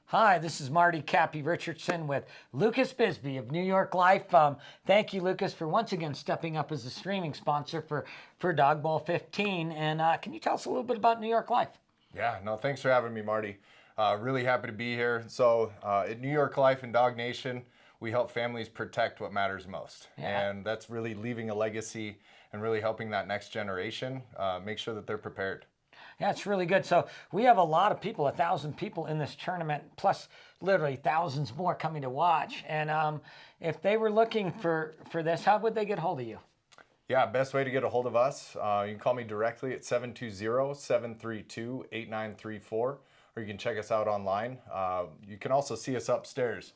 Hi, this is Marty Cappy Richardson with Lucas Bisbee of New York Life. Thank you, Lucas, for once again stepping up as a streaming sponsor for Dog Bowl 15. And can you tell us a little bit about New York Life? Yeah, no, thanks for having me, Marty. Really happy to be here. So at New York Life and Dog Nation, we help families protect what matters most. Yeah. And that's really leaving a legacy and really helping that next generation make sure that they're prepared. Yeah, it's really good. So we have a lot of people, 1,000 people in this tournament, plus literally thousands more coming to watch. And if they were looking for this, how would they get hold of you? Yeah, best way to get a hold of us, you can call me directly at 720-732-8934, or you can check us out online. You can also see us upstairs.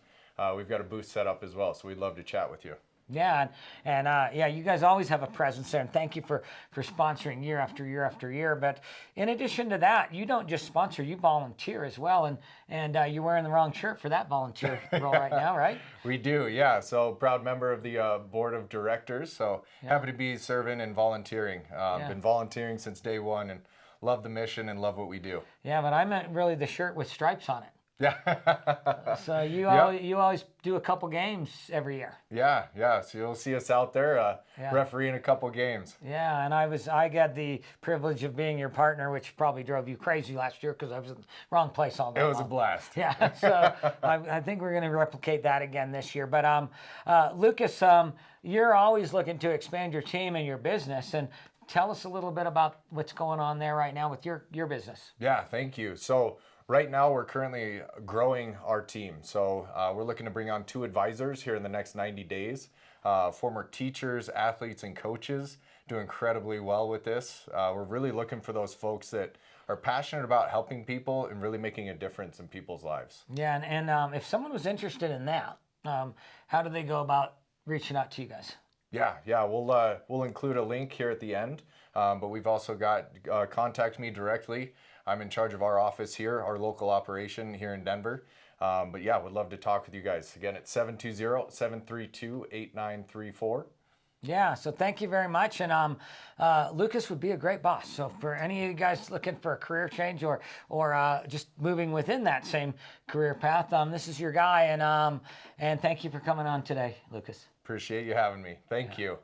We've got a booth set up as well, so we'd love to chat with you. Yeah, and yeah, you guys always have a presence there, and thank you for sponsoring year after year after year. But in addition to that, you don't just sponsor, you volunteer as well, and you're wearing the wrong shirt for that volunteer role right now, right? We do, yeah. So proud member of the board of directors, so happy to be serving and volunteering. Been volunteering since day one and love the mission and love what we do. Yeah, but I meant really the shirt with stripes on it. Yeah. So you always do a couple games every year. Yeah. So you'll see us out there refereeing a couple games. Yeah, and I got the privilege of being your partner, which probably drove you crazy last year because I was in the wrong place all day. It was a blast. Yeah, so I think we're going to replicate that again this year. But Lucas, you're always looking to expand your team and your business, and tell us a little bit about what's going on there right now with your business. Yeah, thank you. So right now, we're currently growing our team. So we're looking to bring on 2 advisors here in the next 90 days. Former teachers, athletes, and coaches do incredibly well with this. We're really looking for those folks that are passionate about helping people and really making a difference in people's lives. Yeah, and if someone was interested in that, how do they go about reaching out to you guys? Yeah, we'll include a link here at the end, but we've also got contact me directly. I'm in charge of our office here, our local operation here in Denver. But yeah, would love to talk with you guys. Again, it's 720-732-8934. Yeah, so thank you very much. And Lucas would be a great boss. So for any of you guys looking for a career change or just moving within that same career path, this is your guy. And thank you for coming on today, Lucas. Appreciate you having me. Thank you.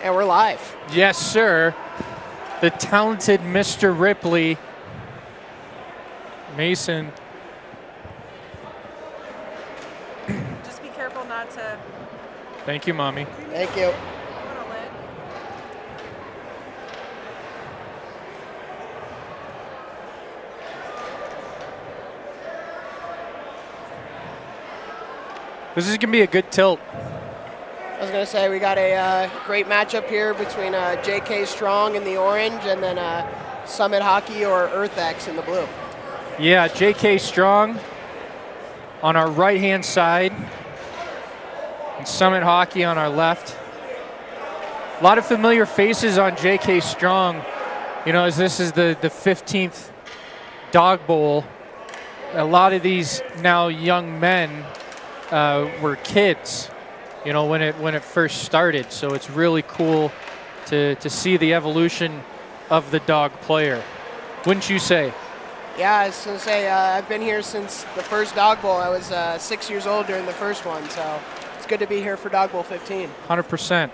And we're live. Yes, sir. The talented Mr. Ripley. Mason. Just be careful not to Thank you, Mommy. Thank you. put a lid. This is going to be a good tilt. I was going to say we got a great matchup here between JK Strong in the orange and then Summit Hockey or EarthX in the blue. Yeah, JK Strong on our right-hand side and Summit Hockey on our left. A lot of familiar faces on JK Strong, you know, as this is the 15th Dawg Bowl. A lot of these now young men were kids, you know, when it first started. So it's really cool to see the evolution of the Dawg player. Wouldn't you say? Yeah, I was going to say I've been here since the first Dawg Bowl. I was 6 years old during the first one, so it's good to be here for Dawg Bowl 15. 100%.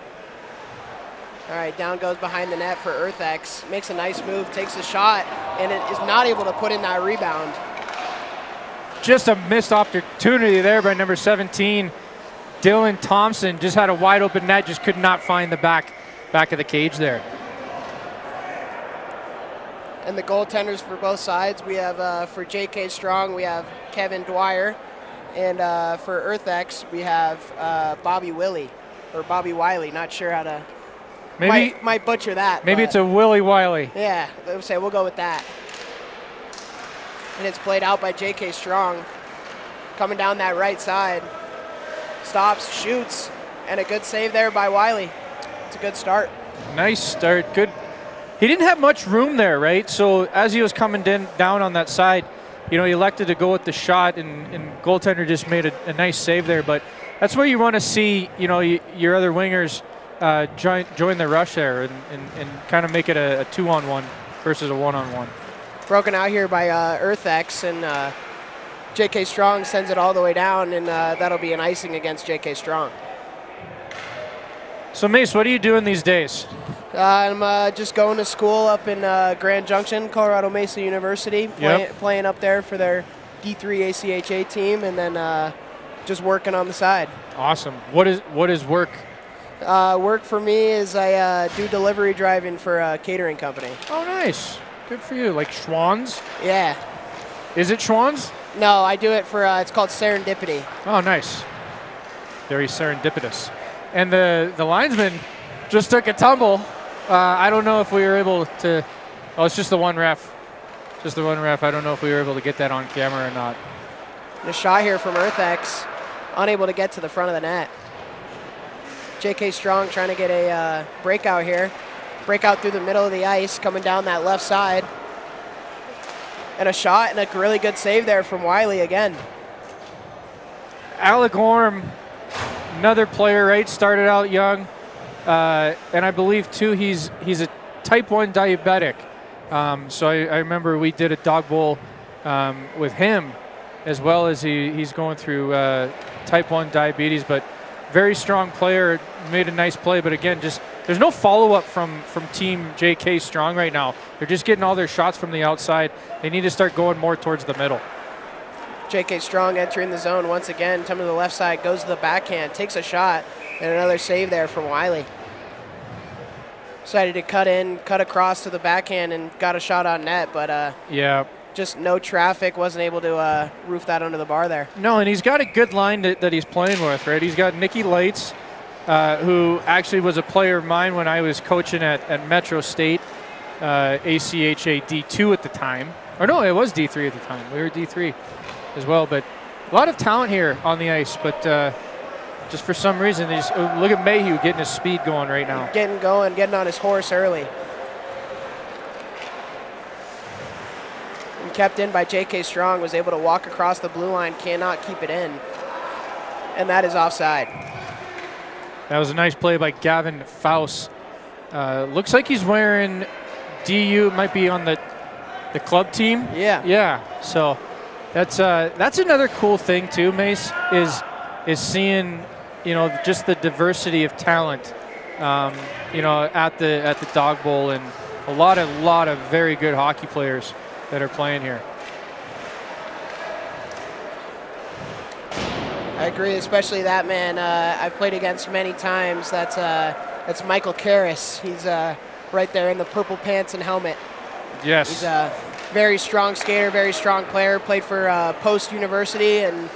All right, down goes behind the net for EarthX. Makes a nice move, takes a shot, and it is not able to put in that rebound. Just a missed opportunity there by number 17. Dylan Thompson just had a wide open net, just could not find the back of the cage there. And the goaltenders for both sides, we have for JK Strong, we have Kevin Dwyer. And for EarthX, we have Bobby Willie, or Bobby Wiley, not sure how to, Maybe might butcher that. maybe it's a Willie Wiley. Yeah, I would say we'll go with that. And it's played out by JK Strong. Coming down that right side. Stops, shoots, and a good save there by Wiley. It's a good start. Nice start, good. He didn't have much room there, right? So as he was coming down on that side, you know, he elected to go with the shot, and goaltender just made a nice save there. But that's where you want to see, you know, your other wingers join the rush there and kind of make it a 2-on-1 versus a 1-on-1. Broken out here by EarthX, and JK Strong sends it all the way down, and that'll be an icing against JK Strong. So Mace, what are you doing these days? I'm just going to school up in Grand Junction, Colorado Mesa University, playing up there for their D3 ACHA team, and then just working on the side. Awesome. What is work? Work for me is I do delivery driving for a catering company. Oh, nice. Good for you. Like Schwann's? Yeah. Is it Schwann's? No, I do it for, it's called Serendipity. Oh, nice. Very serendipitous. And the linesman just took a tumble. I don't know if we were able to. Oh, it's just the one ref. Just the one ref. I don't know if we were able to get that on camera or not. The shot here from EarthX, unable to get to the front of the net. JK Strong trying to get a breakout here. Breakout through the middle of the ice, coming down that left side. And a shot and a really good save there from Wiley again. Alec Orm, another player, right? Started out young. And I believe, too, he's a type 1 diabetic. So I remember we did a Dawg Bowl with him, as well as he's going through type 1 diabetes. But very strong player, made a nice play. But again, just there's no follow-up from Team JK Strong right now. They're just getting all their shots from the outside. They need to start going more towards the middle. JK Strong entering the zone once again, coming to the left side, goes to the backhand, takes a shot, and another save there from Wiley. Decided to cut across to the backhand and got a shot on net, but yeah, just no traffic, wasn't able to roof that under the bar there. No, and he's got a good line that he's playing with, right? He's got Nicky Lights, who actually was a player of mine when I was coaching at Metro State, ACHA D2 at the time. Or no, it was D3 at the time. We were D3 as well, but a lot of talent here on the ice, but just for some reason, they just, look at Mayhew getting his speed going right now. Getting going, getting on his horse early. And kept in by JK Strong, was able to walk across the blue line, cannot keep it in. And that is offside. That was a nice play by Gavin Faust. Looks like he's wearing DU, might be on the club team. Yeah. Yeah, so that's another cool thing too, Mace, is seeing, you know, just the diversity of talent at the Dawg Bowl, and a lot of very good hockey players that are playing here. I agree, especially that man. I've played against many times. That's Michael Karras. He's right there in the purple pants and helmet. Yes. He's a very strong skater, very strong player. Played for Post University, and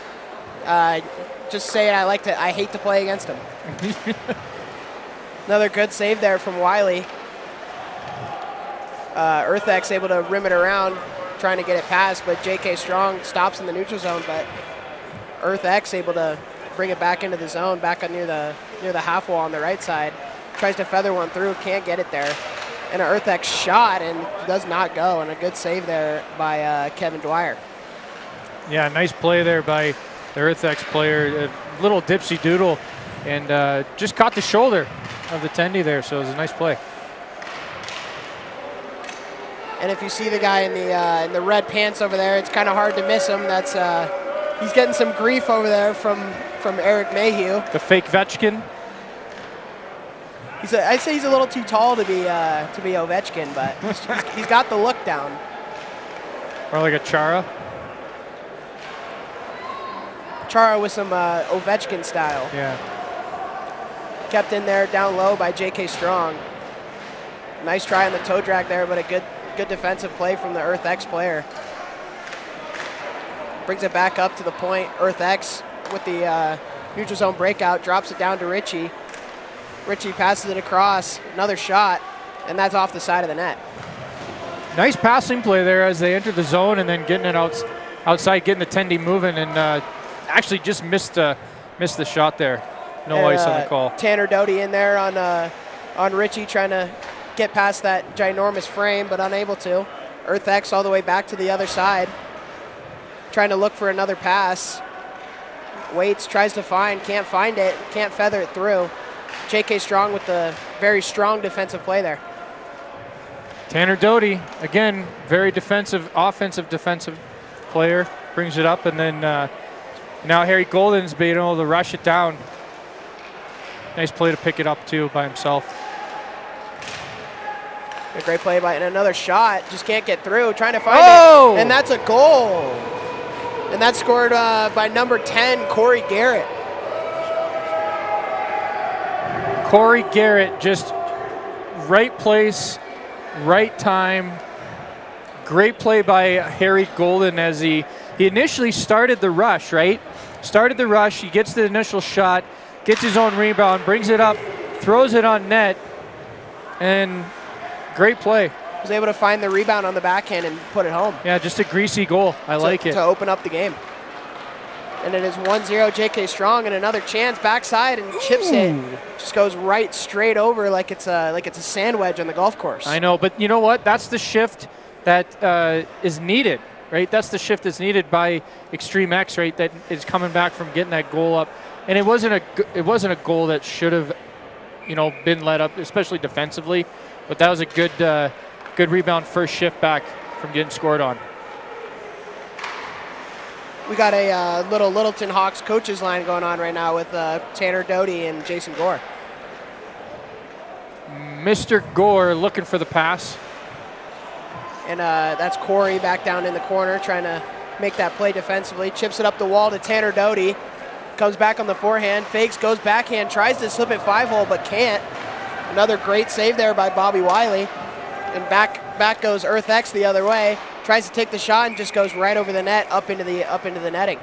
just say it, I hate to play against him. Another good save there from Wiley. EarthX able to rim it around, trying to get it past, but J.K. Strong stops in the neutral zone, but EarthX able to bring it back into the zone, back up near the half wall on the right side. Tries to feather one through, can't get it there. And an EarthX shot and does not go, and a good save there by Kevin Dwyer. Yeah, nice play there by the EarthX player. A little dipsy doodle, and just caught the shoulder of the tendy there, so it was a nice play. And if you see the guy in the red pants over there, it's kind of hard to miss him. That's he's getting some grief over there from Eric Mayhew. The fake Vetchkin. I'd say he's a little too tall to be Ovechkin, but he's got the look down. Or like a Chara. Chara with some Ovechkin style. Yeah. Kept in there down low by J.K. Strong. Nice try on the toe drag there, but a good defensive play from the EarthX player. Brings it back up to the point. EarthX with the neutral zone breakout, drops it down to Richie. Richie passes it across, another shot, and that's off the side of the net. Nice passing play there as they enter the zone, and then getting it outside, getting the tendy moving, and actually just missed the shot there. No ice on the call. Tanner Doty in there on Richie, trying to get past that ginormous frame, but unable to. EarthX all the way back to the other side, trying to look for another pass. Waits, tries to find, can't find it, can't feather it through. J.K. Strong with the very strong defensive play there. Tanner Doty, again, very offensive defensive player, brings it up, and then now Harry Golden's being able to rush it down. Nice play to pick it up, too, by himself. A great play by, and another shot, just can't get through, trying to find it, and that's a goal. And that's scored by number 10, Corey Garrett. Corey Garrett, just right place, right time. Great play by Harry Golden as he initially started the rush, right? Started the rush, he gets the initial shot, gets his own rebound, brings it up, throws it on net, and great play. Was able to find the rebound on the backhand and put it home. Yeah, just a greasy goal. I like it. To open up the game. And it is 1-0 J.K. Strong, and another chance backside, and chips it. Just goes right straight over like it's a sand wedge on the golf course. I know, but you know what? That's the shift that is needed, right? That's the shift that's needed by Extreme X, right? That is coming back from getting that goal up, and it wasn't a goal that should have, been let up, especially defensively. But that was a good rebound first shift back from getting scored on. We got a little Littleton Hawks coaches line going on right now with Tanner Doty and Jason Gore. Mr. Gore looking for the pass. And that's Corey back down in the corner trying to make that play defensively. Chips it up the wall to Tanner Doty. Comes back on the forehand, fakes, goes backhand, tries to slip it 5-hole but can't. Another great save there by Bobby Wiley. And back goes EarthX the other way. Tries to take the shot and just goes right over the net, up into the netting.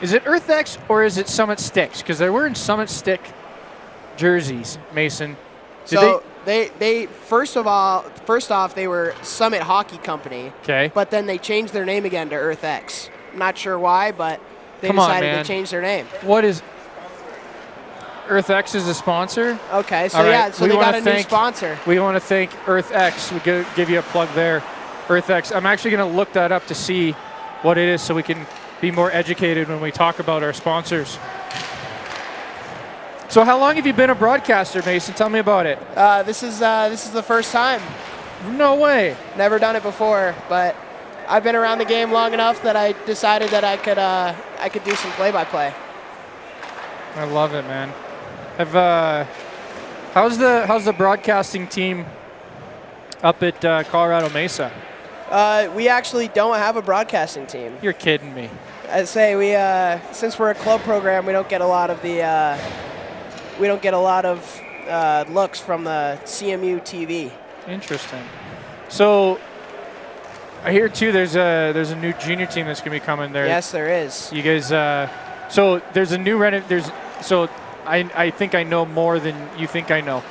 Is it EarthX or is it Summit Sticks? Because they're wearing Summit Stick jerseys, Mason. They first off they were Summit Hockey Company. Okay. But then they changed their name again to EarthX. Not sure why, but they Come on, decided man. to change their name. What is EarthX is a sponsor? Okay, so All right. yeah, so We they got wanna a new thank- sponsor. We want to thank EarthX. We give you a plug there, EarthX. I'm actually going to look that up to see what it is so we can be more educated when we talk about our sponsors. So how long have you been a broadcaster, Mason? Tell me about it. This is the first time. No way. Never done it before, but I've been around the game long enough that I decided that I could do some play-by-play. I love it, man. How's the broadcasting team up at Colorado Mesa? We actually don't have a broadcasting team. You're kidding me. I say we since we're a club program, we don't get a lot of looks from the CMU TV. Interesting. So I hear too there's a new junior team that's gonna be coming there. Yes, there is. You guys. So there's a new I think I know more than you think I know.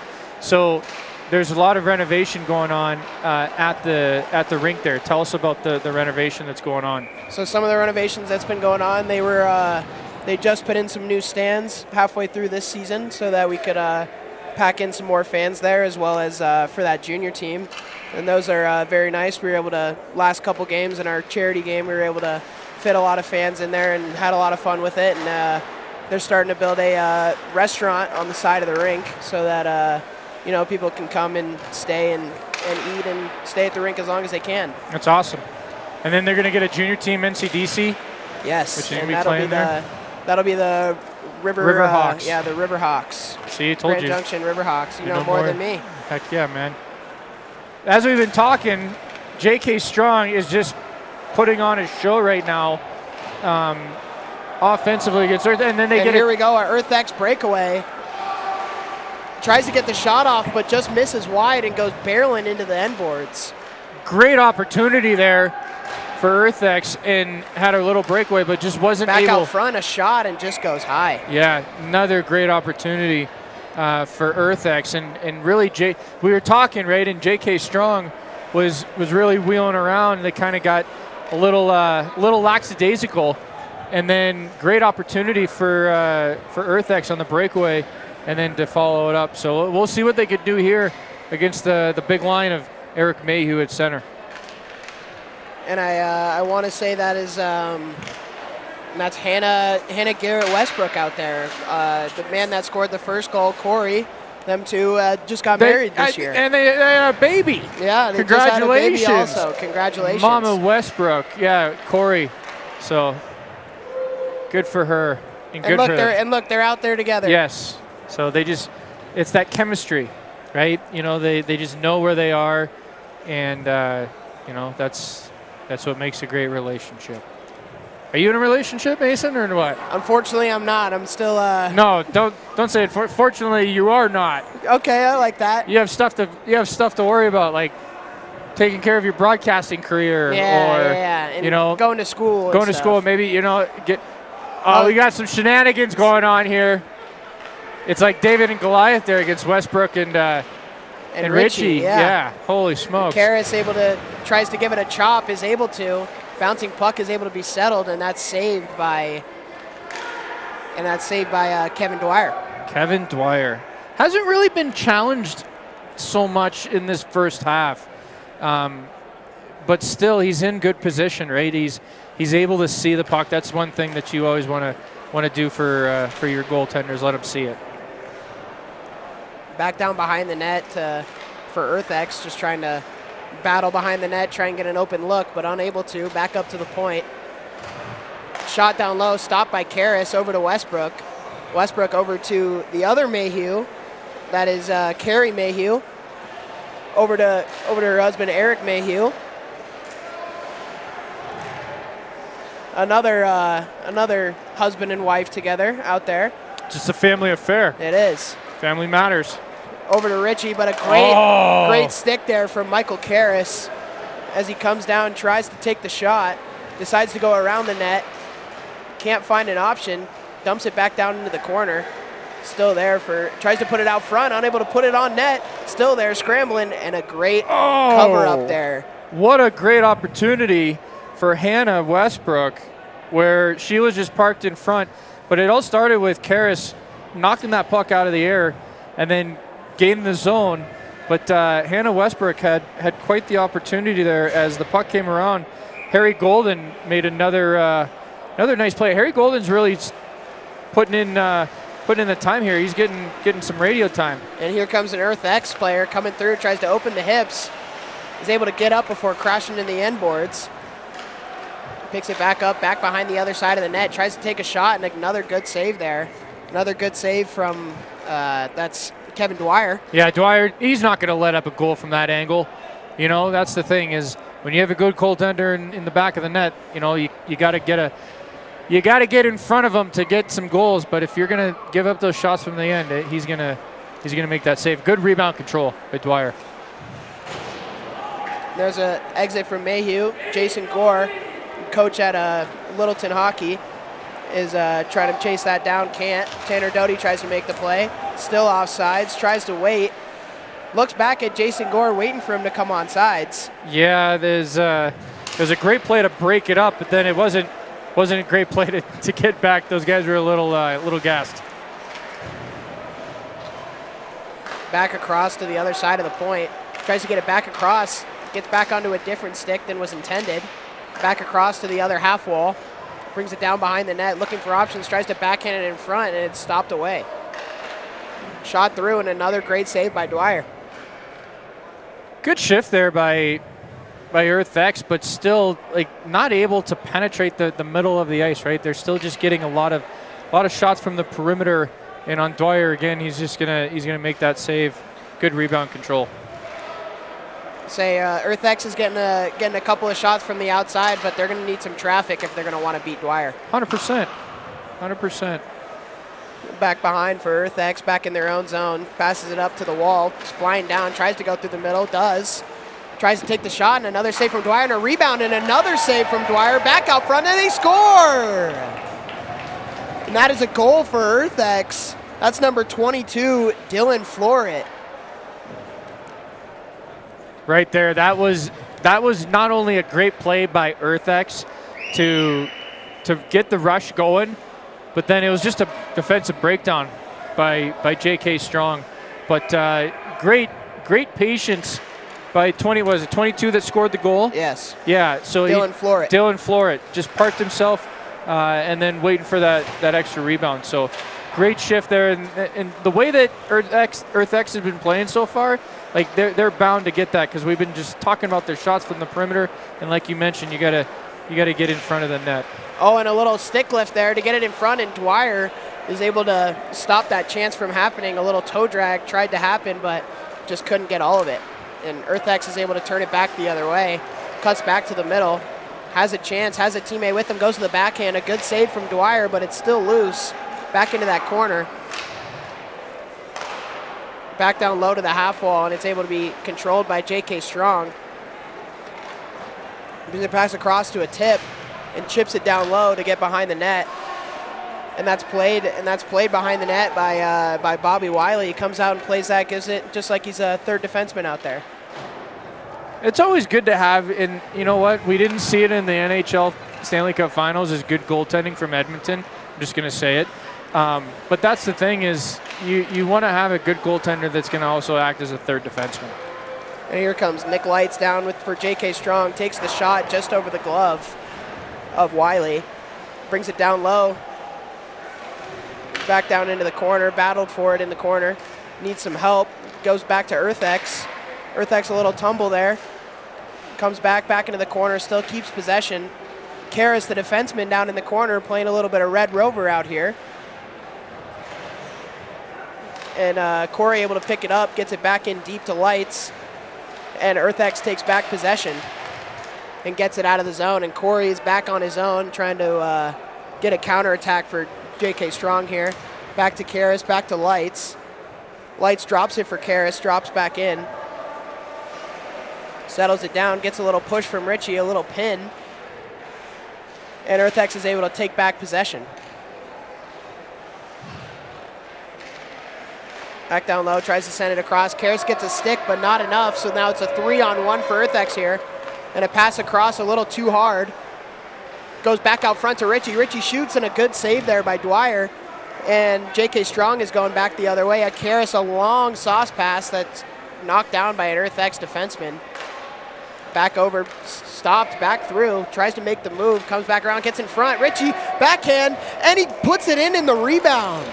So there's a lot of renovation going on at the rink there. Tell us about the renovation that's going on. So some of the renovations that's been going on, they just put in some new stands halfway through this season so that we could pack in some more fans there, as well as for that junior team. And those are very nice. We were able to, last couple games in our charity game, we were able to fit a lot of fans in there and had a lot of fun with it. And they're starting to build a restaurant on the side of the rink so that people can come and stay and eat and stay at the rink as long as they can. That's awesome. And then they're going to get a junior team NCDC. Yes, which and that'll be the River Hawks. Yeah, the River Hawks. See, I told Grand you. Junction River Hawks. You know more than me. Heck yeah, man. As we've been talking, J.K. Strong is just putting on a show right now, offensively against Earth, and then here we go, our EarthX breakaway. Tries to get the shot off, but just misses wide and goes barreling into the end boards. Great opportunity there for EarthX, and had a little breakaway, but just wasn't back able. Out front, a shot and just goes high. Yeah, another great opportunity for EarthX, and really, we were talking, right, and J.K. Strong was really wheeling around. And they kind of got a little lackadaisical, and then great opportunity for EarthX on the breakaway, and then to follow it up. So we'll see what they could do here against the big line of Eric Mayhew at center. And I want to say that is that's Hannah Garrett Westbrook out there, the man that scored the first goal, Corey. Them two just got married this year. And they had a baby. Yeah, they congratulations. just had a baby also. Congratulations. Mama Westbrook. Yeah, Corey. So good for her. And look, they're out there together. Yes. So it's that chemistry, right? They just know where they are, and that's what makes a great relationship. Are you in a relationship, Mason, or what? Unfortunately, I'm not. I'm still. No, don't say it. Fortunately, you are not. Okay, I like that. You have stuff to worry about, like taking care of your broadcasting career, And going to school. Going to school, maybe we got some shenanigans going on here. It's like David and Goliath there against Westbrook and Richie. Yeah. Holy smokes. Karras tries to give it a chop, is able to. Bouncing puck is able to be settled, and that's saved by Kevin Dwyer. Kevin Dwyer hasn't really been challenged so much in this first half, but still he's in good position, right? He's able to see the puck. That's one thing that you always want to do for your goaltenders. Let them see it. Back down behind the net for EarthX, just trying to battle behind the net, try and get an open look, but unable to. Back up to the point. Shot down low, stopped by Karras, over to Westbrook. Westbrook over to the other Mayhew. That is Carrie Mayhew. Over to her husband, Eric Mayhew. Another husband and wife together out there. Just a family affair. It is. Family matters. Over to Richie, but a great stick there from Michael Karras as he comes down, tries to take the shot, decides to go around the net, can't find an option, dumps it back down into the corner. Still there tries to put it out front, unable to put it on net, still there scrambling, and a great cover up there. What a great opportunity for Hannah Westbrook, where she was just parked in front, but it all started with Karras knocking that puck out of the air and then gaining the zone. But Hannah Westbrook had quite the opportunity there as the puck came around. Harry Golden made another nice play. Harry Golden's really putting in the time here. He's getting some radio time. And here comes an EarthX player coming through, tries to open the hips. Is able to get up before crashing in the end boards. Picks it back up, back behind the other side of the net, tries to take a shot, and another good save there. Another good save from, that's Kevin Dwyer. Yeah, Dwyer, he's not going to let up a goal from that angle. You know, that's the thing is when you have a good goaltender in the back of the net, you know, you got to get in front of him to get some goals. But if you're going to give up those shots from the end, he's going to make that save. Good rebound control by Dwyer. There's an exit from Mayhew. Jason Gore, coach at Littleton Hockey, is trying to chase that down. Can't. Tanner Doty tries to make the play. Still offsides. Tries to wait. Looks back at Jason Gore, waiting for him to come on sides. Yeah, there's a great play to break it up, but then it wasn't a great play to get back. Those guys were a little gassed. Back across to the other side of the point. Tries to get it back across. Gets back onto a different stick than was intended. Back across to the other half wall. Brings it down behind the net, looking for options. Tries to backhand it in front, and it's stopped away. Shot through, and another great save by Dwyer. Good shift there by EarthX, but still not able to penetrate the middle of the ice. Right, they're still just getting a lot of shots from the perimeter, and on Dwyer again, he's gonna make that save. Good rebound control. Say EarthX is getting a couple of shots from the outside, but they're going to need some traffic if they're going to want to beat Dwyer. 100%. Back behind for EarthX, back in their own zone. Passes it up to the wall. It's flying down, tries to go through the middle, does. Tries to take the shot, and another save from Dwyer, and a rebound, and another save from Dwyer. Back out front, and they score! And that is a goal for EarthX. That's number 22, Dylan Floret. Right there, that was not only a great play by EarthX to get the rush going, but then it was just a defensive breakdown by J.K. Strong. But great patience by 22 that scored the goal? Yes. Yeah. So Dylan Floret just parked himself and then waiting for that extra rebound. So great shift there, and the way that EarthX has been playing so far, like they're bound to get that because we've been just talking about their shots from the perimeter, and like you mentioned, you gotta get in front of the net. Oh, and a little stick lift there to get it in front, and Dwyer is able to stop that chance from happening. A little toe drag tried to happen, but just couldn't get all of it. And EarthX is able to turn it back the other way, cuts back to the middle, has a chance, has a teammate with him, goes to the backhand, a good save from Dwyer, but it's still loose. Back into that corner. Back down low to the half wall, and it's able to be controlled by J.K. Strong. Brings it pass across to a tip and chips it down low to get behind the net. And that's played behind the net by Bobby Wiley. He comes out and plays that, gives it just like he's a third defenseman out there. It's always good to have, and you know what? We didn't see it in the NHL Stanley Cup Finals as good goaltending from Edmonton. I'm just going to say it. But that's the thing is you want to have a good goaltender that's going to also act as a third defenseman. And here comes Nick Lights down for J.K. Strong. Takes the shot just over the glove of Wiley. Brings it down low. Back down into the corner. Battled for it in the corner. Needs some help. Goes back to EarthX. EarthX a little tumble there. Comes back into the corner. Still keeps possession. Karras, the defenseman, down in the corner, playing a little bit of Red Rover out here. And Corey able to pick it up, gets it back in deep to Lights. And EarthX takes back possession and gets it out of the zone. And Corey is back on his own, trying to get a counterattack for J.K. Strong here. Back to Karras, back to Lights. Lights drops it for Karras, drops back in. Settles it down, gets a little push from Richie, a little pin. And EarthX is able to take back possession. Back down low, tries to send it across. Karras gets a stick, but not enough, so now it's a 3-on-1 for EarthX here. And a pass across a little too hard. Goes back out front to Richie. Richie shoots, and a good save there by Dwyer. And J.K. Strong is going back the other way. At Karras, a long sauce pass that's knocked down by an EarthX defenseman. Back over, stopped, back through, tries to make the move, comes back around, gets in front. Richie, backhand, and he puts it in the rebound.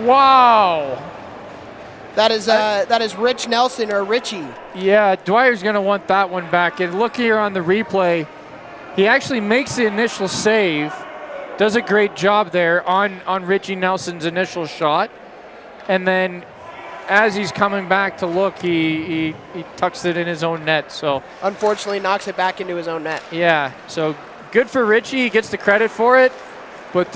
Wow. That is Rich Nelson, or Richie. Yeah, Dwyer's going to want that one back. And look here on the replay. He actually makes the initial save, does a great job there on Richie Nelson's initial shot. and then as he's coming back to look, he tucks it in his own net. So Unfortunately, knocks it back into his own net. yeah, so good for Richie. He gets the credit for it, but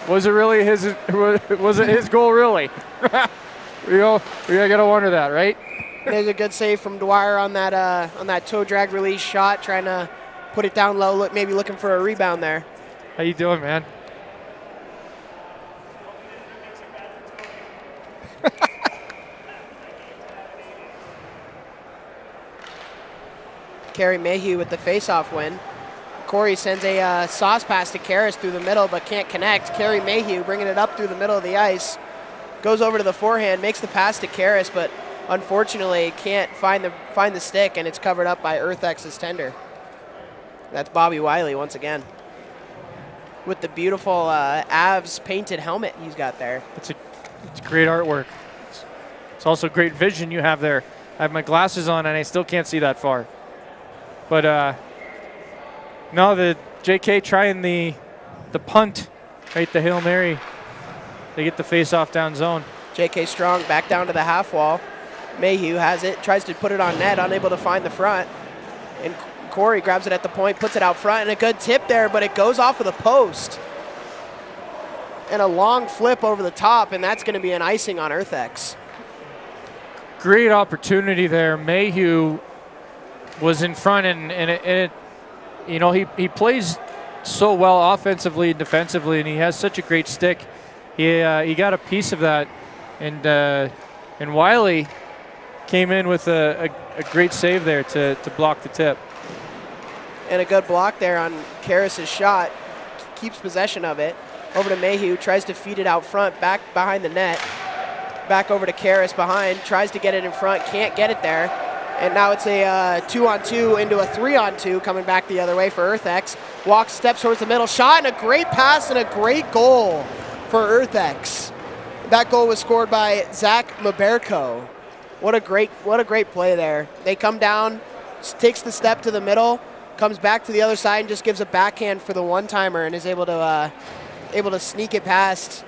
was it really his? Was it his goal really? we gotta wonder that, right? There's a good save from Dwyer on that toe drag release shot, trying to put it down low, maybe looking for a rebound there. How you doing, man? Kerry Mayhew with the face-off win. Corey sends a sauce pass to Karras through the middle, but can't connect. Kerry Mayhew bringing it up through the middle of the ice. Goes over to the forehand, makes the pass to Karras, but unfortunately can't find the stick, and it's covered up by EarthX's tender. That's Bobby Wiley once again, with the beautiful Avs painted helmet he's got there. It's great artwork. It's also great vision you have there. I have my glasses on and I still can't see that far. But no, the JK trying the punt, right? The Hail Mary. They get the face-off down zone. J.K. Strong back down to the half wall. Mayhew has it, tries to put it on net, unable to find the front. And Corey grabs it at the point, puts it out front, and a good tip there, but it goes off of the post. And a long flip over the top, and that's going to be an icing on EarthX. Great opportunity there. Mayhew was in front, and you know, he plays so well offensively and defensively, and he has such a great stick. He got a piece of that, and Wiley came in with a great save there to block the tip. And a good block there on Karras' shot. Keeps possession of it. Over to Mayhew, tries to feed it out front, back behind the net. Back over to Karras behind, tries to get it in front, can't get it there. And now it's a 2-on-2 into a 3-on-2 coming back the other way for EarthX. Walks, steps towards the middle, shot, and a great pass and a great goal for EarthX. That goal was scored by Zach Maberko. What a great play there. They come down, takes the step to the middle, comes back to the other side and just gives a backhand for the one-timer and is able to sneak it past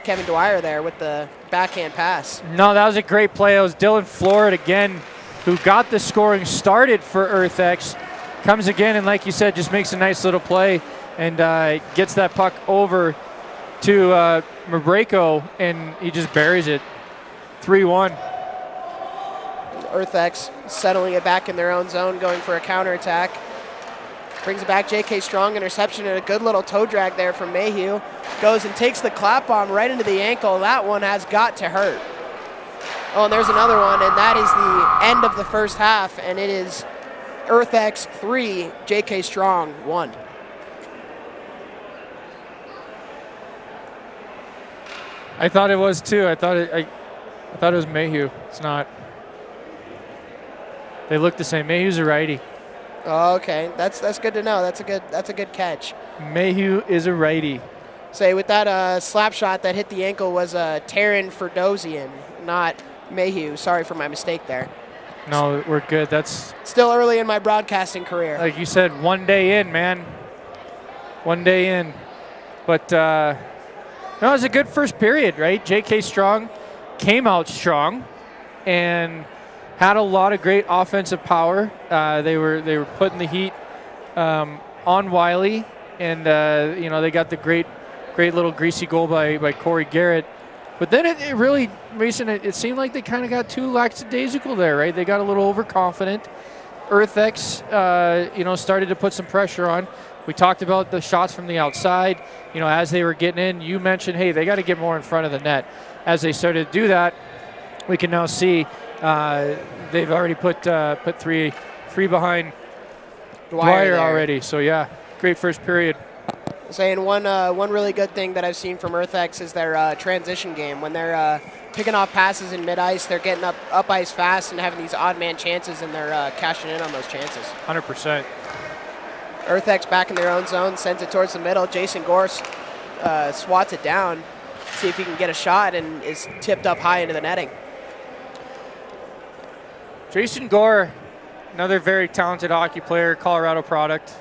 Kevin Dwyer there with the backhand pass. No, that was a great play. It was Dylan Florid again who got the scoring started for EarthX. Comes again and, like you said, just makes a nice little play and gets that puck over to Mabreko, and he just buries it. 3-1. EarthX settling it back in their own zone, going for a counterattack. Brings it back, J.K. Strong, interception, and a good little toe drag there from Mayhew. Goes and takes the clap bomb right into the ankle. That one has got to hurt. Oh, and there's another one, and that is the end of the first half, and it is EarthX 3, J.K. Strong 1. I thought it was too. I thought it was Mayhew. It's not. They look the same. Mayhew's a righty. Oh, okay, that's good to know. That's a good catch. Mayhew is a righty. Say with that slap shot that hit the ankle was Taryn Ferdosian, not Mayhew. Sorry for my mistake there. No, we're good. That's still early in my broadcasting career. Like you said, 1 day in, man. 1 day in. But no, it was a good first period, right? J.K. Strong came out strong and had a lot of great offensive power. They were putting the heat on Wiley, and you know, they got the great little greasy goal by Corey Garrett. But then it really, Mason, it seemed like they kind of got too lackadaisical there, right? They got a little overconfident. EarthX, you know, started to put some pressure on. We talked about the shots from the outside. You know, as they were getting in, you mentioned, hey, they got to get more in front of the net. As they started to do that, we can now see they've already put three behind Dwyer already. So yeah, great first period. Saying one really good thing that I've seen from EarthX is their transition game. When they're picking off passes in mid-ice, they're getting up ice fast and having these odd man chances, and they're cashing in on those chances. 100%. EarthX back in their own zone, sends it towards the middle. Jason Gore swats it down, see if he can get a shot, and is tipped up high into the netting. Jason Gore, another very talented hockey player, Colorado product.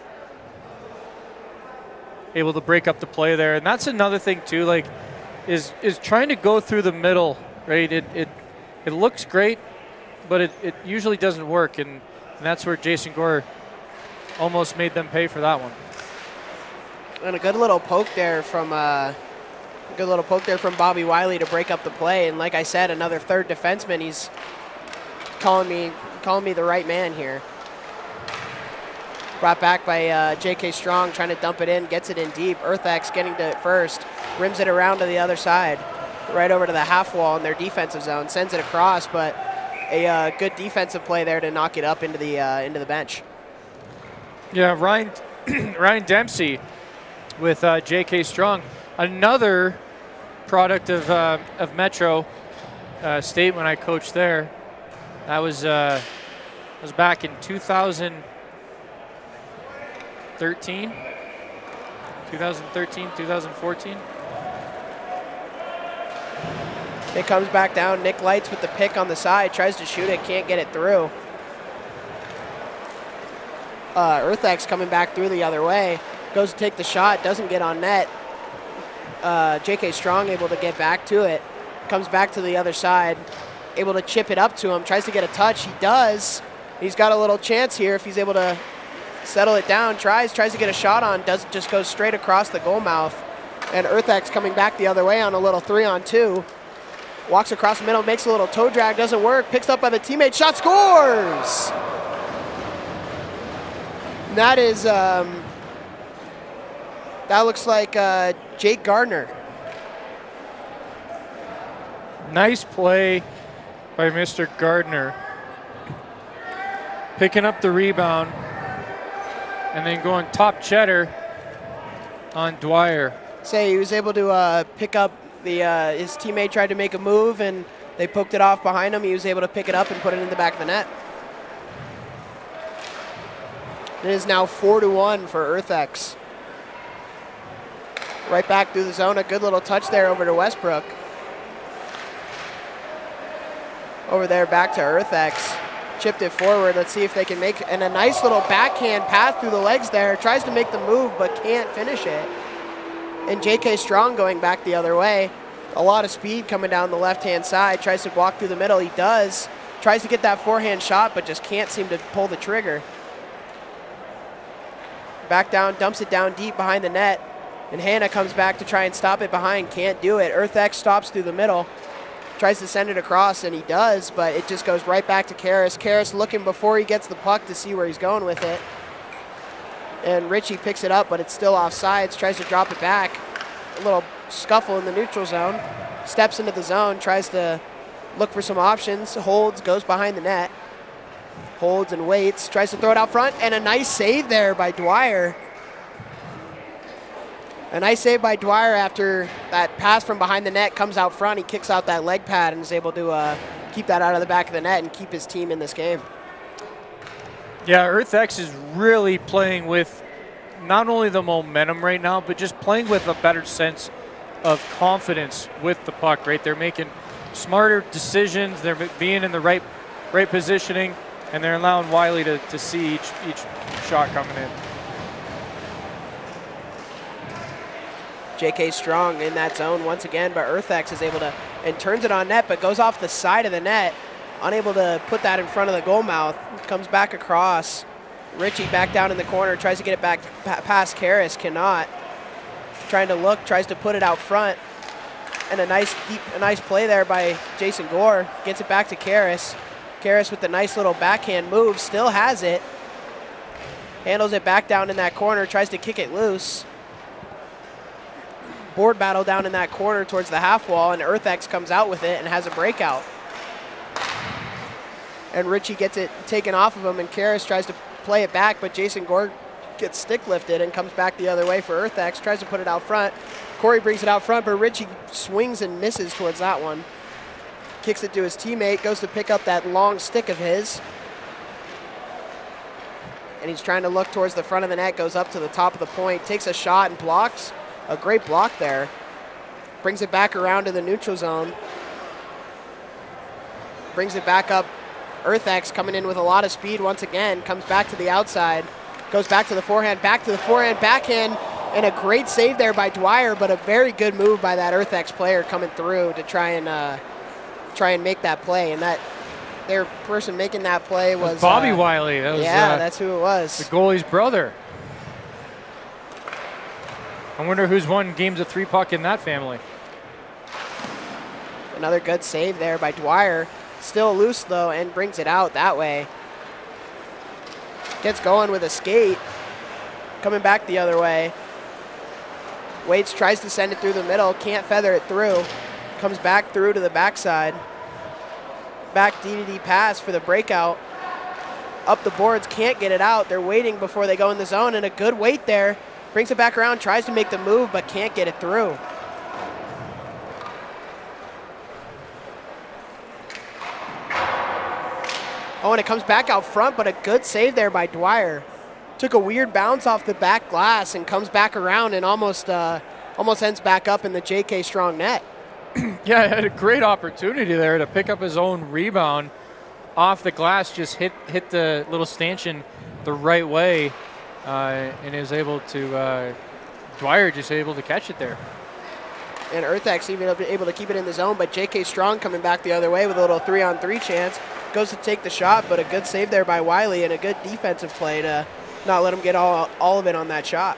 Able to break up the play there. And that's another thing too, like is trying to go through the middle, right? It looks great, but it usually doesn't work, and that's where Jason Gore almost made them pay for that one. And a good little poke there from Bobby Wiley to break up the play. And like I said, another third defenseman. He's calling me the right man here. Brought back by J.K. Strong, trying to dump it in, gets it in deep. EarthX getting to it first, rims it around to the other side, right over to the half wall in their defensive zone, sends it across, but a good defensive play there to knock it up into the bench. Yeah, Ryan Dempsey with J.K. Strong, another product of Metro State when I coached there. That was back in 2013, 2014. It comes back down. Nick Lights with the pick on the side, tries to shoot it, can't get it through. EarthX coming back through the other way, goes to take the shot, doesn't get on net. J.K. Strong able to get back to it, comes back to the other side, able to chip it up to him, tries to get a touch. He does. He's got a little chance here if he's able to settle it down. Tries to get a shot on, doesn't, just goes straight across the goal mouth. And EarthX coming back the other way on a little 3-on-2. Walks across the middle, makes a little toe drag, doesn't work, picks up by the teammate, shot, scores! And that is, that looks like Jake Gardner. Nice play by Mr. Gardner. Picking up the rebound and then going top cheddar on Dwyer. Say he was able to pick up his teammate tried to make a move and they poked it off behind him. He was able to pick it up and put it in the back of the net. It is now 4-1 for EarthX. Right back through the zone. A good little touch there over to Westbrook. Over there back to EarthX. Chipped it forward. Let's see if they can make, and a nice little backhand path through the legs there. Tries to make the move but can't finish it. And J.K. Strong going back the other way. A lot of speed coming down the left-hand side. Tries to walk through the middle. He does. Tries to get that forehand shot but just can't seem to pull the trigger. Back down, dumps it down deep behind the net. And Hannah comes back to try and stop it behind. Can't do it. EarthX stops through the middle. Tries to send it across, and he does, but it just goes right back to Karras. Karras looking before he gets the puck to see where he's going with it. And Richie picks it up, but it's still off sides. Tries to drop it back. A little scuffle in the neutral zone. Steps into the zone, tries to look for some options. Holds, goes behind the net. Holds and waits. Tries to throw it out front, and a nice save there by Dwyer. A nice save by Dwyer after that pass from behind the net comes out front. He kicks out that leg pad and is able to keep that out of the back of the net and keep his team in this game. Yeah, EarthX is really playing with not only the momentum right now, but just playing with a better sense of confidence with the puck, right? They're making smarter decisions. They're being in the right positioning, and they're allowing Wiley to see each shot coming in. J.K. Strong in that zone once again, but EarthX is able to, and turns it on net, but goes off the side of the net. Unable to put that in front of the goal mouth. Comes back across. Richie back down in the corner, tries to get it back past Karras, cannot. Trying to look, tries to put it out front. And a nice play there by Jason Gore. Gets it back to Karras. Karras with the nice little backhand move, still has it. Handles it back down in that corner, tries to kick it loose. Board battle down in that corner towards the half wall, and EarthX comes out with it and has a breakout. And Richie gets it taken off of him, and Karras tries to play it back, but Jason Gore gets stick lifted and comes back the other way for EarthX, tries to put it out front. Corey brings it out front, but Richie swings and misses towards that one. Kicks it to his teammate, goes to pick up that long stick of his. And he's trying to look towards the front of the net, goes up to the top of the point, takes a shot and blocks. A great block there. Brings it back around to the neutral zone. Brings it back up. EarthX coming in with a lot of speed once again. Comes back to the outside. Goes back to the forehand, backhand. And a great save there by Dwyer, but a very good move by that EarthX player coming through to try and make that play. And that their person making that play was Bobby Wiley. That was, that's who it was. the goalie's brother. I wonder who's won games of 3-puck in that family. Another good save there by Dwyer. Still loose, though, and brings it out that way. Gets going with a skate. Coming back the other way. Waits, tries to send it through the middle. Can't feather it through. Comes back through to the backside. Back D-to-D pass for the breakout. Up the boards, can't get it out. They're waiting before they go in the zone, and a good wait there. Brings it back around, tries to make the move, but can't get it through. Oh, and it comes back out front, but a good save there by Dwyer. Took a weird bounce off the back glass and comes back around and almost ends back up in the J.K. Strong net. Yeah, he had a great opportunity there to pick up his own rebound off the glass, just hit the little stanchion the right way, and is able to, Dwyer just able to catch it there. And EarthX even able to keep it in the zone, but J.K. Strong coming back the other way with a little 3-on-3 chance. Goes to take the shot, but a good save there by Wiley and a good defensive play to not let him get all of it on that shot.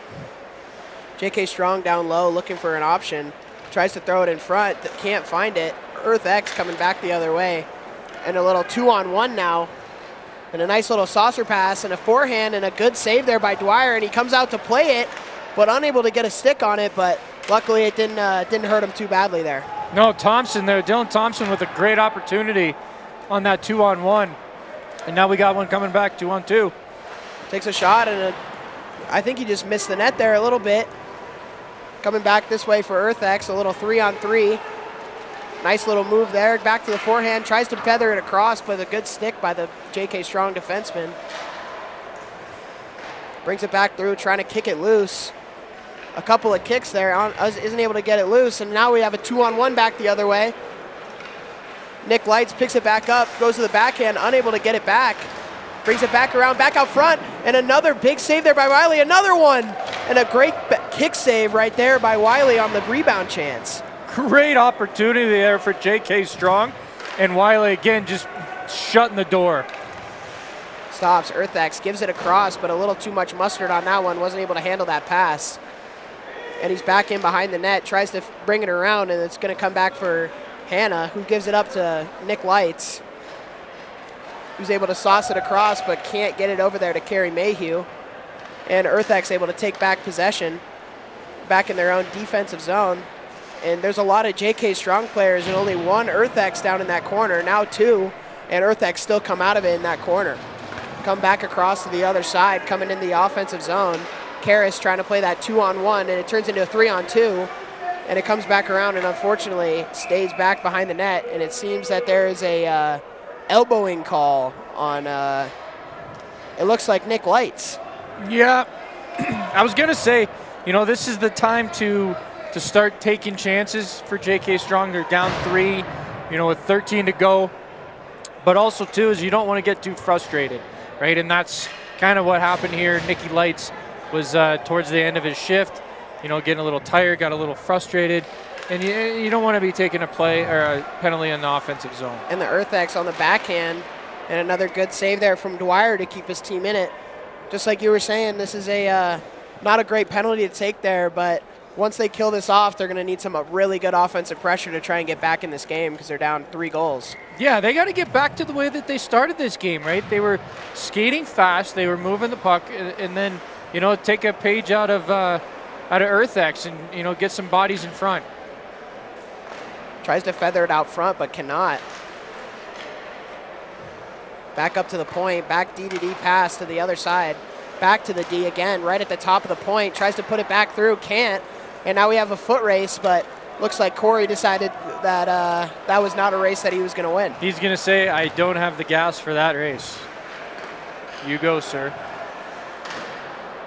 J.K. Strong down low looking for an option. Tries to throw it in front, can't find it. EarthX coming back the other way. And a little 2-on-1 now. And a nice little saucer pass and a forehand and a good save there by Dwyer, and he comes out to play it, but unable to get a stick on it, but luckily it didn't hurt him too badly there. No, Thompson there, Dylan Thompson with a great opportunity on that 2-on-1. And now we got one coming back, 2-on-2. Takes a shot, and I think he just missed the net there a little bit. Coming back this way for EarthX, a little 3-on-3. Nice little move there. Back to the forehand. Tries to feather it across, but a good stick by the J.K. Strong defenseman. Brings it back through, trying to kick it loose. A couple of kicks there. Isn't able to get it loose, and now we have a 2-on-1 back the other way. Nick Lights picks it back up, goes to the backhand, unable to get it back. Brings it back around, back out front, and another big save there by Wiley. Another one, and a great kick save right there by Wiley on the rebound chance. Great opportunity there for J.K. Strong, and Wiley again just shutting the door. Stops, EarthX gives it across, but a little too much mustard on that one. Wasn't able to handle that pass. And he's back in behind the net, tries to bring it around, and it's going to come back for Hannah, who gives it up to Nick Lights, who's able to sauce it across, but can't get it over there to Kerry Mayhew. And EarthX able to take back possession, back in their own defensive zone. And there's a lot of J.K. Strong players and only one EarthX down in that corner, now two, and EarthX still come out of it in that corner. Come back across to the other side, coming in the offensive zone. Karras trying to play that 2-on-1, and it turns into a 3-on-2, and it comes back around and unfortunately stays back behind the net, and it seems that there is a elbowing call on, it looks like Nick Lights. Yeah, I was going to say, this is the time to start taking chances for J.K. Strong. They're down 3, with 13 to go. But also, too, is you don't want to get too frustrated, right? And that's kind of what happened here. Nicky Lights was towards the end of his shift, getting a little tired, got a little frustrated. And you don't want to be taking a play or a penalty in the offensive zone. And the EarthX on the backhand, and another good save there from Dwyer to keep his team in it. Just like you were saying, this is a not a great penalty to take there, but once they kill this off, they're going to need some really good offensive pressure to try and get back in this game because they're down 3 goals. Yeah, they got to get back to the way that they started this game, right? They were skating fast, they were moving the puck, and then, take a page out of EarthX and, get some bodies in front. Tries to feather it out front, but cannot. Back up to the point, back D-to-D pass to the other side. Back to the D again, right at the top of the point. Tries to put it back through, can't. And now we have a foot race, but looks like Corey decided that that was not a race that he was going to win. He's going to say, I don't have the gas for that race. You go, sir.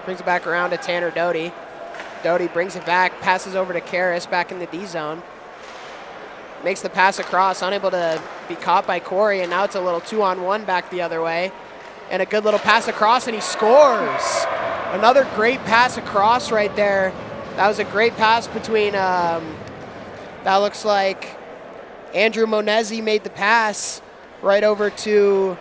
Brings it back around to Tanner Doty. Doty brings it back, passes over to Karras back in the D zone. Makes the pass across, unable to be caught by Corey, and now it's a little 2-on-1 back the other way. And a good little pass across, and he scores. Another great pass across right there. That was a great pass between, that looks like Andrew Monesi made the pass right over to,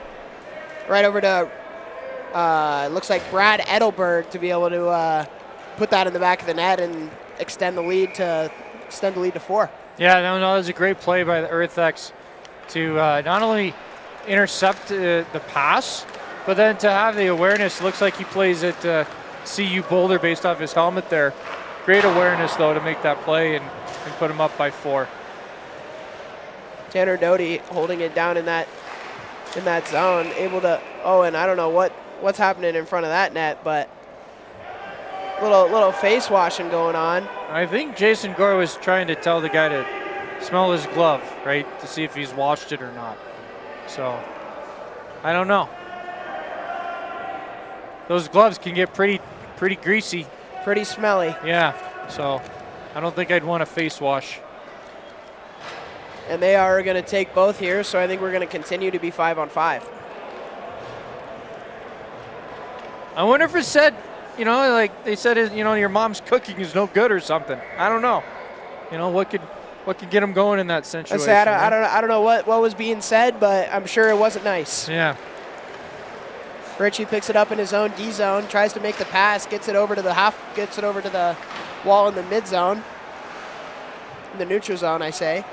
it looks like Brad Edelberg to be able to put that in the back of the net and extend the lead to 4. Yeah, no, that was a great play by the EarthX to not only intercept the pass, but then to have the awareness. Looks like he plays at CU Boulder based off his helmet there. Great awareness, though, to make that play and put him up by 4. Tanner Doty holding it down in that zone, able to, oh, and I don't know what's happening in front of that net, but little face washing going on. I think Jason Gore was trying to tell the guy to smell his glove, right, to see if he's washed it or not. So, I don't know. Those gloves can get pretty greasy. Pretty smelly. Yeah, so I don't think I'd want a face wash. And they are going to take both here, so I think we're going to continue to be 5-on-5. I wonder if it said, you know, like they said, you know, your mom's cooking is no good or something. I don't know. You know, what could get them going in that situation? I don't know what was being said, but I'm sure it wasn't nice. Yeah. Richie picks it up in his own D zone, tries to make the pass, gets it over to the wall in the mid zone, in the neutral zone, I say.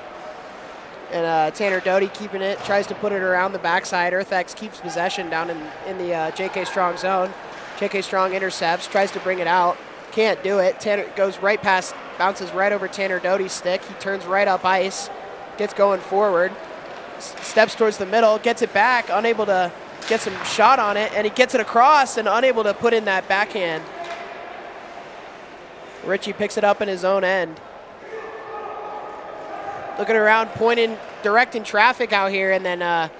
And Tanner Doty keeping it, tries to put it around the backside. EarthX keeps possession down in the J.K. Strong zone. J.K. Strong intercepts, tries to bring it out, can't do it. Tanner goes right past, bounces right over Tanner Doty's stick. He turns right up ice, gets going forward, steps towards the middle, gets it back, unable to get some shot on it, and he gets it across and unable to put in that backhand. Richie picks it up in his own end. Looking around, pointing, directing traffic out here, and then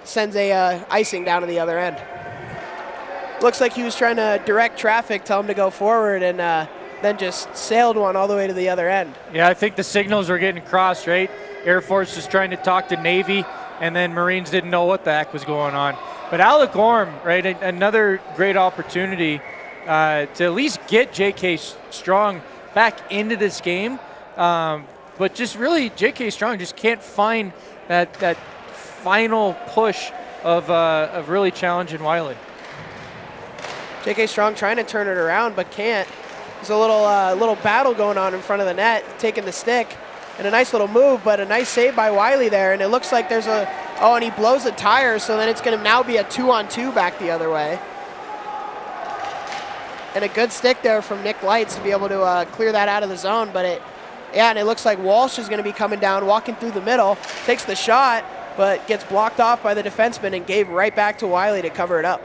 sends a icing down to the other end. Looks like he was trying to direct traffic, tell him to go forward, and then just sailed one all the way to the other end. Yeah, I think the signals were getting crossed, right? Air Force was trying to talk to Navy, and then Marines didn't know what the heck was going on. But Alec Orm, right, another great opportunity to at least get J.K. Strong back into this game. But just really, J.K. Strong just can't find that final push of really challenging Wiley. J.K. Strong trying to turn it around, but can't. There's a little battle going on in front of the net, taking the stick, and a nice little move, but a nice save by Wiley there. And it looks like there's and he blows a tire, so then it's going to now be a 2-on-2 back the other way. And a good stick there from Nick Lights to be able to clear that out of the zone, but and it looks like Walsh is going to be coming down, walking through the middle, takes the shot, but gets blocked off by the defenseman and gave right back to Wiley to cover it up.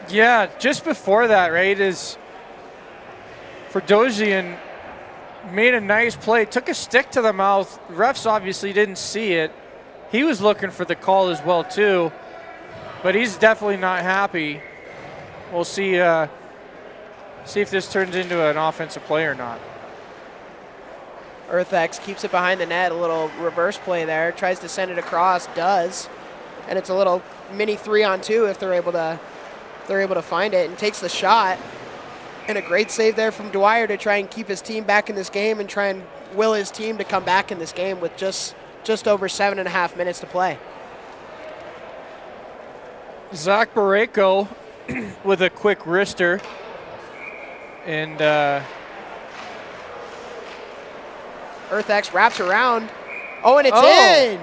Yeah, just before that, right, is Ferdozian made a nice play, took a stick to the mouth. Refs obviously didn't see it. He was looking for the call as well, too, but he's definitely not happy. We'll see if this turns into an offensive play or not. EarthX keeps it behind the net, a little reverse play there, tries to send it across, does, and it's a little mini 3-on-2 if they're able to find it, and takes the shot. And a great save there from Dwyer to try and keep his team back in this game and try and will his team to come back in this game with just over 7.5 minutes to play. Zach Barreco with a quick wrister, and EarthX wraps around. Oh, and it's in!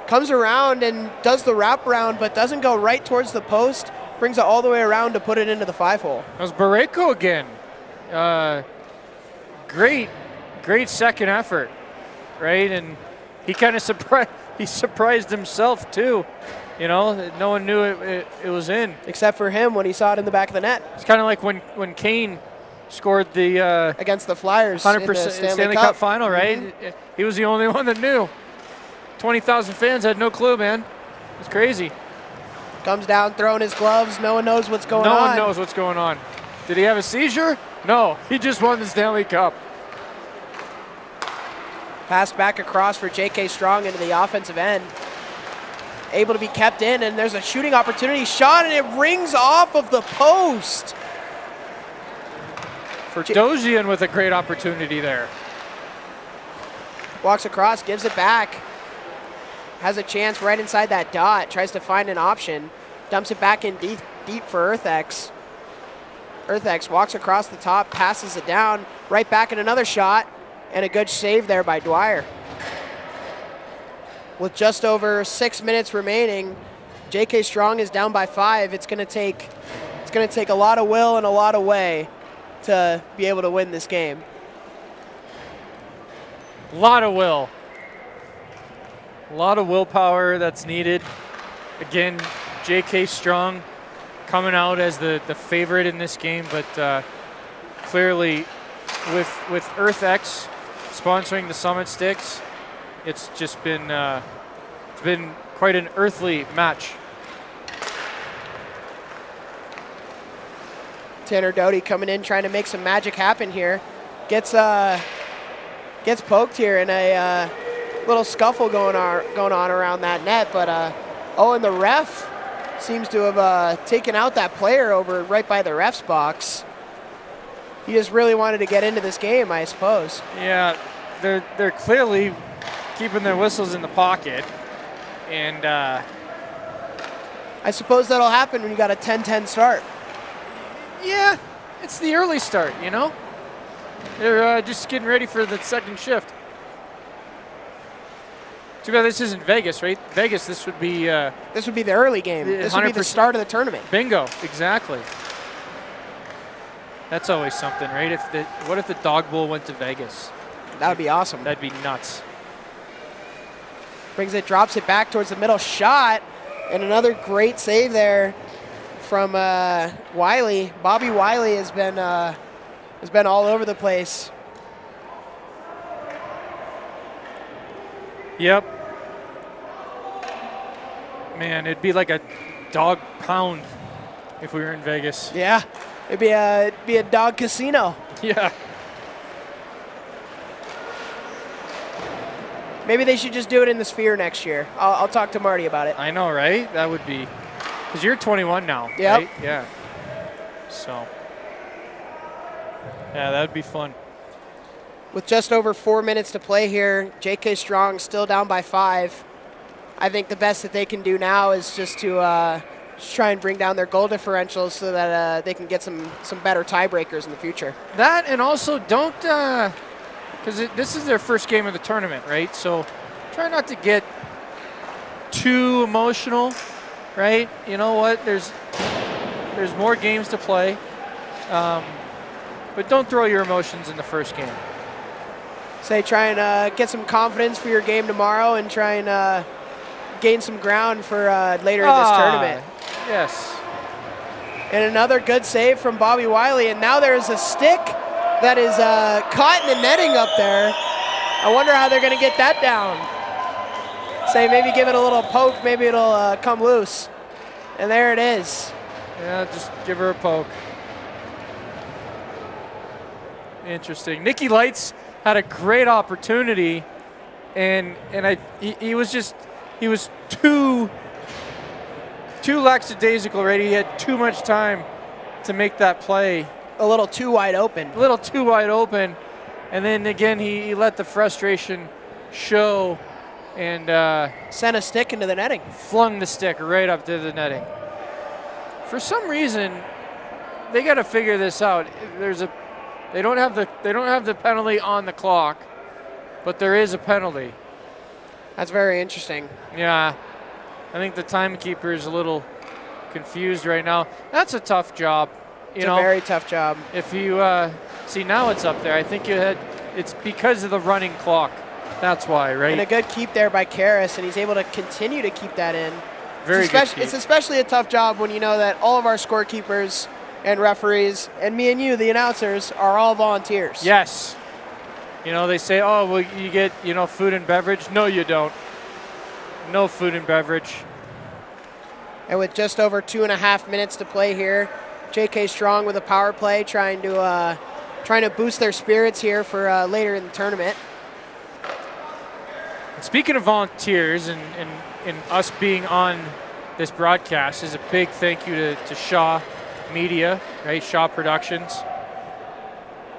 Comes around and does the wraparound, but doesn't go right towards the post. Brings it all the way around to put it into the 5-hole. That was Barreco again. Great second effort, right? And he kind of surprised himself too. You know, no one knew it was in. Except for him when he saw it in the back of the net. It's kind of like when Kane scored the against the Flyers 100% in the Stanley Cup final, right? Mm-hmm. He was the only one that knew. 20,000 fans had no clue, man. It's crazy. Comes down throwing his gloves. No one knows what's going on. No one knows what's going on. Did he have a seizure? No, he just won the Stanley Cup. Pass back across for J.K. Strong into the offensive end. Able to be kept in, and there's a shooting opportunity. Shot, and it rings off of the post. for Dozian with a great opportunity there. Walks across, gives it back. Has a chance right inside that dot. Tries to find an option. Dumps it back in deep for EarthX. EarthX walks across the top, passes it down. Right back in another shot. And a good save there by Dwyer. With just over 6 minutes remaining, J.K. Strong is down by 5. It's going to take a lot of will and a lot of way to be able to win this game. A lot of will. A lot of willpower that's needed. Again, J.K. Strong coming out as the favorite in this game, but clearly with EarthX sponsoring the Summit Sticks, it's just been quite an earthly match. Tanner Doty coming in, trying to make some magic happen here. Gets poked here, and a little scuffle going on around that net. But and the ref seems to have taken out that player over right by the ref's box. He just really wanted to get into this game, I suppose. Yeah, they're clearly keeping their whistles in the pocket, and I suppose that'll happen when you got a 10-10 start. yeah, it's the early start, you know. They're just getting ready for the second shift. Too bad this isn't Vegas, right? Vegas, this would be the early game. This would be the start of the tournament. Bingo, exactly. That's always something, right? What if the Dog Bowl went to Vegas? That would be awesome. That'd be nuts. Brings it, drops it back towards the middle, shot, and another great save there from Wiley. Bobby Wiley has been all over the place. Yep. Man, it'd be like a dog pound if we were in Vegas. Yeah, it'd be a dog casino. Yeah. Maybe they should just do it in the Sphere next year. I'll talk to Marty about it. I know, right? That would be, because you're 21 now, Yep. right? Yeah. So, yeah, that would be fun. With just over 4 minutes to play here, J.K. Strong still down by 5. I think the best that they can do now is just to just try and bring down their goal differentials so that they can get some better tiebreakers in the future. That, and also don't, because this is their first game of the tournament, right? So try not to get too emotional, right? You know what? There's more games to play, but don't throw your emotions in the first game. Say try and get some confidence for your game tomorrow and try and gain some ground for later in this tournament. Yes. And another good save from Bobby Wiley. And now there's a stick that is caught in the netting up there. I wonder how they're going to get that down. Say maybe give it a little poke, maybe it'll come loose. And there it is. Yeah, just give her a poke. Interesting. Nikki Lights had a great opportunity, and he was too lackadaisical already. He had too much time to make that play. A little too wide open. A little too wide open, and then again he let the frustration show, and sent a stick into the netting. Flung the stick right up to the netting. For some reason, they got to figure this out. They don't have the penalty on the clock, but there is a penalty. That's very interesting. Yeah, I think the timekeeper is a little confused right now. That's a tough job. It's a very tough job. If you see now, it's up there. I think it's because of the running clock. That's why, right? And a good keep there by Karras, and he's able to continue to keep that in. Very good keep. It's especially a tough job when you know that all of our scorekeepers and referees and me and you, the announcers, are all volunteers. Yes. You know, they say, oh, well, you get, food and beverage. No, you don't. No food and beverage. And with just over 2.5 minutes to play here, J.K. Strong with a power play, trying to boost their spirits here for later in the tournament. Speaking of volunteers and us being on this broadcast, is a big thank you to Shaw Media, right? Shaw Productions.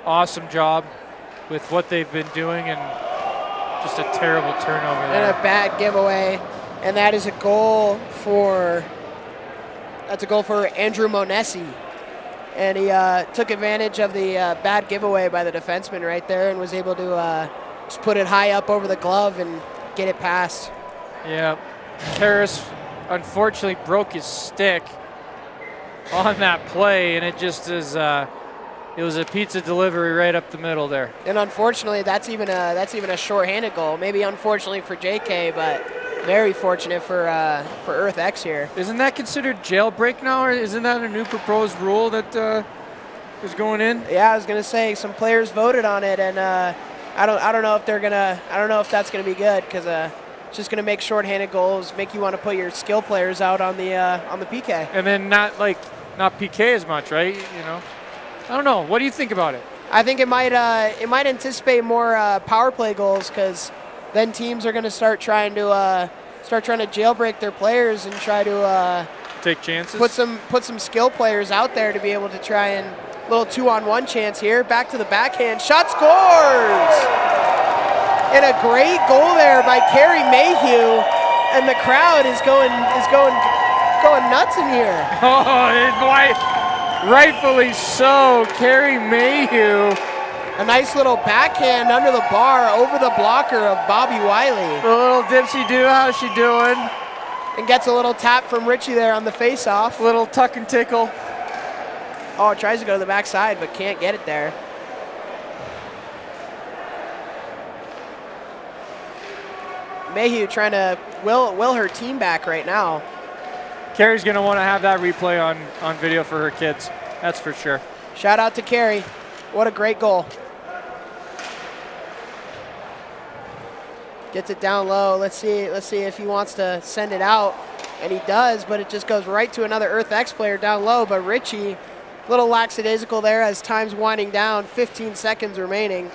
awesome job with what they've been doing, and just a terrible turnover And there. a bad giveaway, and that is a goal for Andrew Monesi. And he took advantage of the bad giveaway by the defenseman right there and was able to just put it high up over the glove and get it past. Yeah, Karras unfortunately broke his stick on that play, and it just is. It was a pizza delivery right up the middle there. And unfortunately, that's even a shorthanded goal. Maybe unfortunately for JK, but very fortunate for EarthX here. Isn't that considered jailbreak now, or isn't that a new proposed rule that is going in? Yeah, I was gonna say some players voted on it, and I don't know if that's gonna be good, because it's just gonna make shorthanded goals make you want to put your skill players out on the PK. And then not PK as much, right? You know, I don't know. What do you think about it? I think it might anticipate more power play goals, because then teams are going to start trying to jailbreak their players and try to Take chances. put some skill players out there to be able to try and little 2-on-1 chance here. Back to the backhand, shot, scores, and a great goal there by Kerry Mayhew, and the crowd is going nuts in here. Oh, rightfully so, Kerry Mayhew. A nice little backhand under the bar over the blocker of Bobby Wiley. The little dipsy-do, how's she doing? And gets a little tap from Richie there on the face-off. Little tuck and tickle. Oh, tries to go to the backside, but can't get it there. Mayhew trying to will her team back right now. Carrie's going to want to have that replay on video for her kids. That's for sure. Shout out to Carrie. What a great goal. Gets it down low. Let's see if he wants to send it out. And he does, but it just goes right to another EarthX player down low. But Richie, little lackadaisical there as time's winding down. 15 seconds remaining.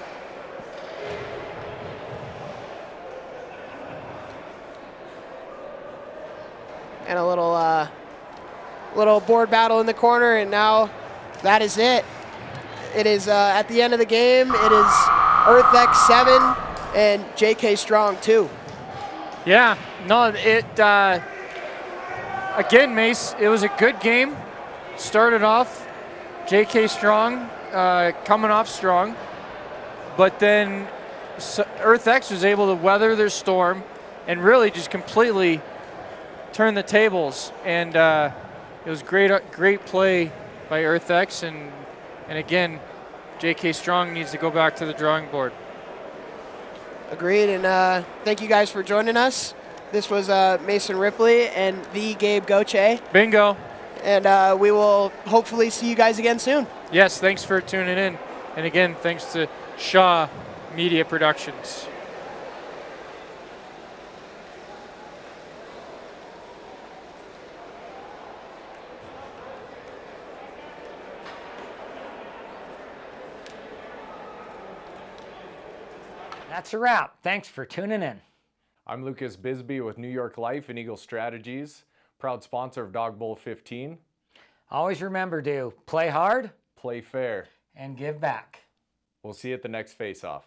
And a little board battle in the corner, and now that is it. It is at the end of the game. It is EarthX 7 and JK Strong 2. Yeah, no, again, Mace, it was a good game. Started off JK Strong, coming off strong, but then EarthX was able to weather their storm and really just completely turn the tables. And it was great play by EarthX, and again, JK Strong needs to go back to the drawing board. Agreed, and thank you guys for joining us. This was Mason Ripley and the Gabe Goche. Bingo. And we will hopefully see you guys again soon. Yes, thanks for tuning in. And again, thanks to Shaw Media Productions. That's a wrap. Thanks for tuning in. I'm Lucas Bisbee with New York Life and Eagle Strategies, proud sponsor of Dog Bowl 15. Always remember to play hard Play fair. and give back. We'll see you at the next face-off.